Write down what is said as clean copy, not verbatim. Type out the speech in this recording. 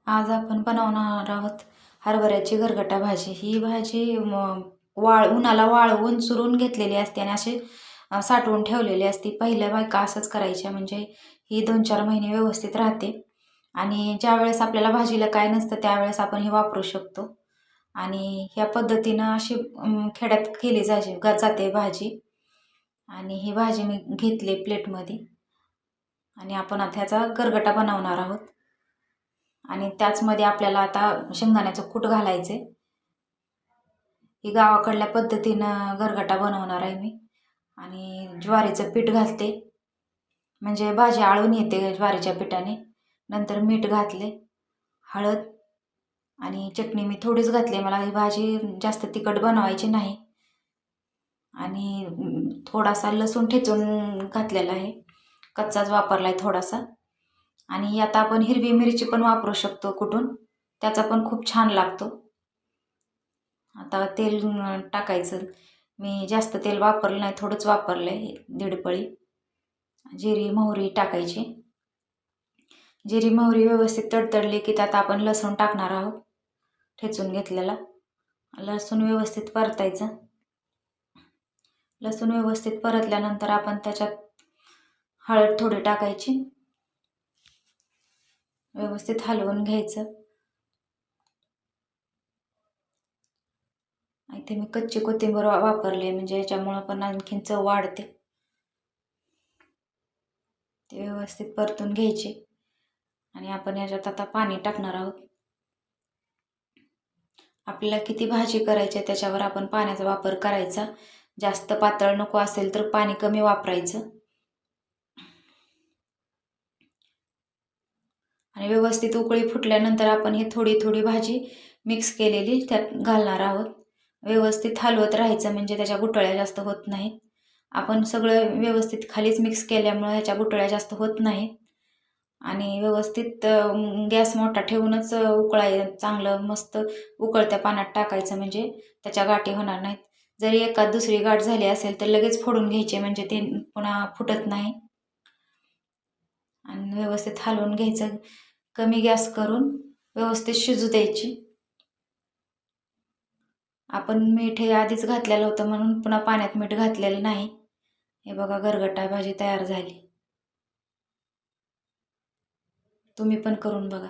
आज आपण बनवणार आहोत हरभऱ्याची गरगटा भाजी. ही भाजी उन्हाला वाळवून चुरून घेतलेली असते आणि अशी साठवून ठेवलेली असते. पहिल्या बायका असंच करायच्या, म्हणजे ही 2-4 महिने व्यवस्थित राहते. आणि ज्यावेळेस आपल्याला भाजीला काय नसतं त्यावेळेस आपण ही वापरू शकतो. आणि ह्या पद्धतीनं अशी खेड्यात केली जाते भाजी. आणि ही भाजी मी घेतली प्लेटमध्ये आणि आपण आता ह्याचा गरगटा बनवणार आहोत. आणि त्याचमध्ये आपल्याला आता शेंगदाण्याचं कूट घालायचे. ही गावाकडल्या पद्धतीनं गरगटा बनवणार आहे मी. आणि ज्वारीचं पीठ घालते, म्हणजे भाजी आळून येते ज्वारीच्या पिठाने. नंतर मीठ घातले, हळद आणि चटणी मी थोडीच घातली, मला ही भाजी जास्त तिखट बनवायची नाही. आणि थोडासा लसूण ठेचून घातलेला आहे, कच्चाच वापरला आहे थोडासा. आणि आता आपण हिरवी मिरची पण वापरू शकतो कुठून, त्याचा पण खूप छान लागतो. आता तेल टाकायचं. मी जास्त तेल वापरलं नाही, थोडंच वापरलं आहे, 1.5 पळी. जिरी मोहरी टाकायची. जिरी मोहरी व्यवस्थित तडतडली की त्यात आपण लसूण टाकणार आहोत, ठेचून घेतलेला. लसूण व्यवस्थित परतायचं. लसूण व्यवस्थित परतल्यानंतर आपण त्याच्यात हळद थोडी टाकायची, व्यवस्थित हलवून घ्यायचं. इथे मी कच्ची कोथिंबीर वापरली, म्हणजे याच्यामुळं पण आणखीन चव वाढते. ते व्यवस्थित परतून घ्यायचे. आणि आपण याच्यात आता पाणी टाकणार आहोत. आपल्याला किती भाजी करायची त्याच्यावर आपण पाण्याचा वापर करायचा. जास्त पातळ नको असेल तर पाणी कमी वापरायचं. आणि व्यवस्थित उकळी फुटल्यानंतर आपण ही थोडी थोडी भाजी मिक्स केलेली त्यात घालणार आहोत. व्यवस्थित हलवत राहायचं, म्हणजे त्याच्या गुठळ्या जास्त होत नाहीत. आपण सगळं व्यवस्थित खालीच मिक्स केल्यामुळे ह्याच्या गुठळ्या जास्त होत नाहीत. आणि व्यवस्थित गॅस मोठा ठेवूनच चांगलं मस्त उकळत्या पाण्यात टाकायचं, म्हणजे त्याच्या गाठी होणार नाहीत. जरी एखाद दुसरी गाठ झाली असेल तर लगेच फोडून घ्यायचे, म्हणजे ते पुन्हा फुटत नाही. आणि व्यवस्थित हलवून घ्यायचं, कमी गॅस करून व्यवस्थित शिजू द्यायची. आपण मीठ हे आधीच घातलेलं होतं म्हणून पुन्हा पाण्यात मीठ घातलेलं नाही. हे बघा, गरगटा भाजी तयार झाली. तुम्ही पण करून बघा.